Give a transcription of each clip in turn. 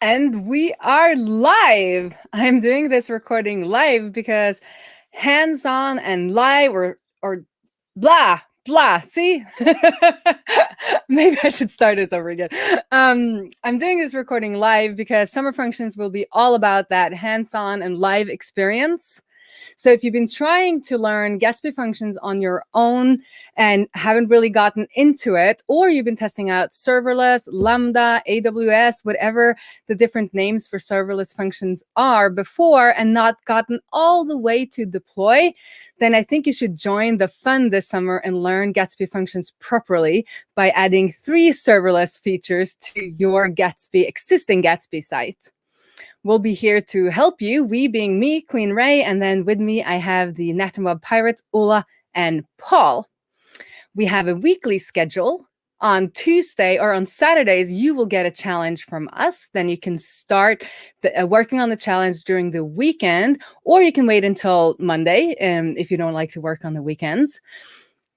And we are live. I'm doing this recording live because hands-on and live or blah, blah. See? Maybe I should start this over again. I'm doing this recording live because Summer Functions will be all about that hands-on and live experience. So if you've been trying to learn Gatsby functions on your own and haven't really gotten into it, or you've been testing out serverless, lambda, AWS, whatever the different names for serverless functions are before and not gotten all the way to deploy, then I think you should join the fun this summer and learn Gatsby functions properly by adding 3 serverless features to your existing Gatsby site. We'll be here to help you, we being me, Queen Raae, and then with me I have the Nattermob pirates, Ola and Paul. We have a weekly schedule. On Tuesday or on Saturdays, you will get a challenge from us. Then you can start working on the challenge during the weekend, or you can wait until Monday if you don't like to work on the weekends.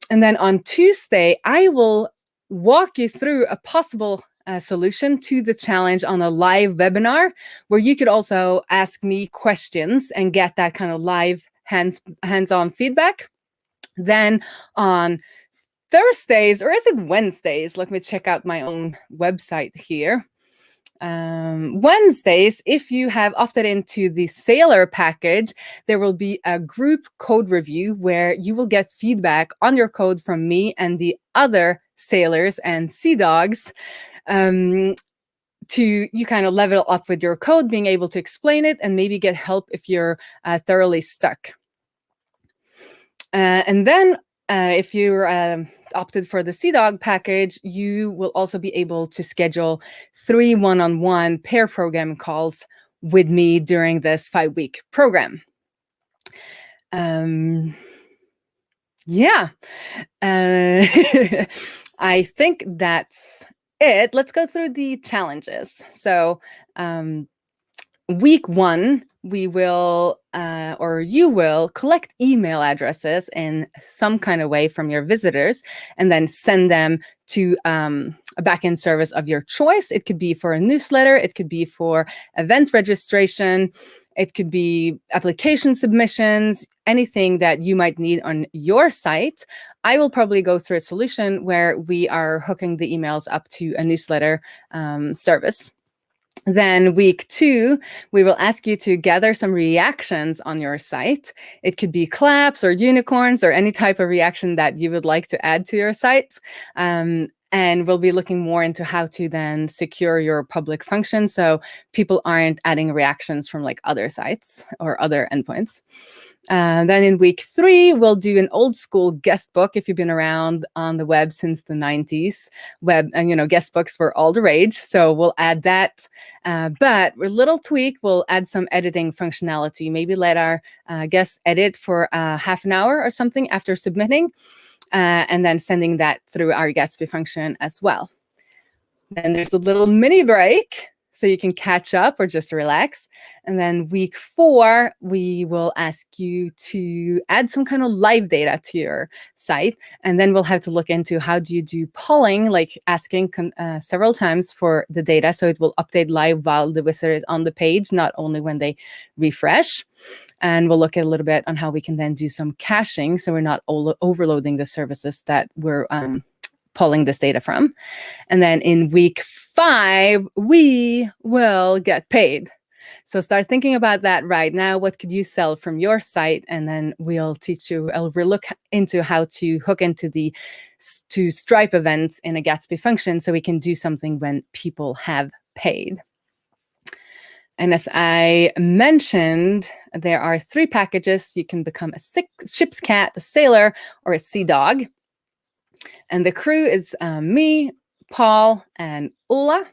And then on Tuesday, I will walk you through a possible solution to the challenge on a live webinar where you could also ask me questions and get that kind of live hands-on feedback. Then on Thursdays, or is it Wednesdays? Let me check out my own website here. Wednesdays, if you have opted into the Sailor package, there will be a group code review where you will get feedback on your code from me and the other sailors and sea dogs to you kind of level up with your code, being able to explain it and maybe get help if you're thoroughly stuck. And then if you're opted for the Sea Dog package, you will also be able to schedule 3 one-on-one pair programming calls with me during this 5-week program. Yeah, I think that's it. Let's go through the challenges. So week 1, we will, or you will, collect email addresses in some kind of way from your visitors and then send them to a backend service of your choice. It could be for a newsletter. It could be for event registration. It could be application submissions, anything that you might need on your site. I will probably go through a solution where we are hooking the emails up to a newsletter service. Then week 2, we will ask you to gather some reactions on your site. It could be claps or unicorns or any type of reaction that you would like to add to your site. And we'll be looking more into how to then secure your public function so people aren't adding reactions from like other sites or other endpoints. Then in week 3, we'll do an old school guest book. If you've been around on the web since the 90s, and guest books were all the rage. So we'll add that. But with a little tweak, we'll add some editing functionality. Maybe let our guests edit for half an hour or something after submitting, and then sending that through our Gatsby function as well. Then there's a little mini break, so you can catch up or just relax. And then week 4, we will ask you to add some kind of live data to your site. And then we'll have to look into how do you do polling, like asking several times for the data so it will update live while the visitor is on the page, not only when they refresh. And we'll look at a little bit on how we can then do some caching so we're not overloading the services that we're pulling this data from. And then in week 5, we will get paid. So start thinking about that right now. What could you sell from your site? And then we'll teach you, we'll look into how to hook into the Stripe events in a Gatsby function so we can do something when people have paid. And as I mentioned, there are 3 packages. You can become a ship's cat, a sailor, or a sea dog. And the crew is me, Paul, and Ola.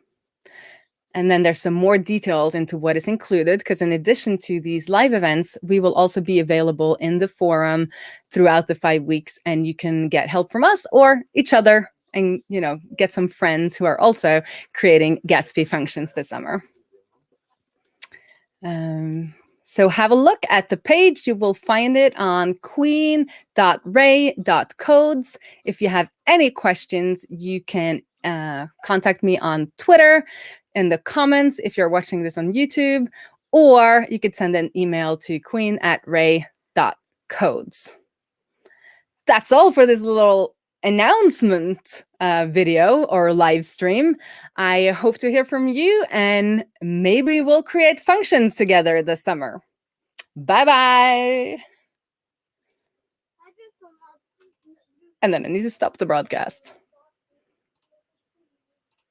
And then there's some more details into what is included, because in addition to these live events, we will also be available in the forum throughout the 5 weeks, and you can get help from us or each other and get some friends who are also creating Gatsby functions this summer. So have a look at the page. You will find it on queen.raae.codes. If you have any questions, you can contact me on Twitter. in the comments if you're watching this on YouTube, or you could send an email to queen@raae.codes. That's all for this little announcement video or live stream. I hope to hear from you, and maybe we'll create functions together this summer. Bye-bye. And then I need to stop the broadcast.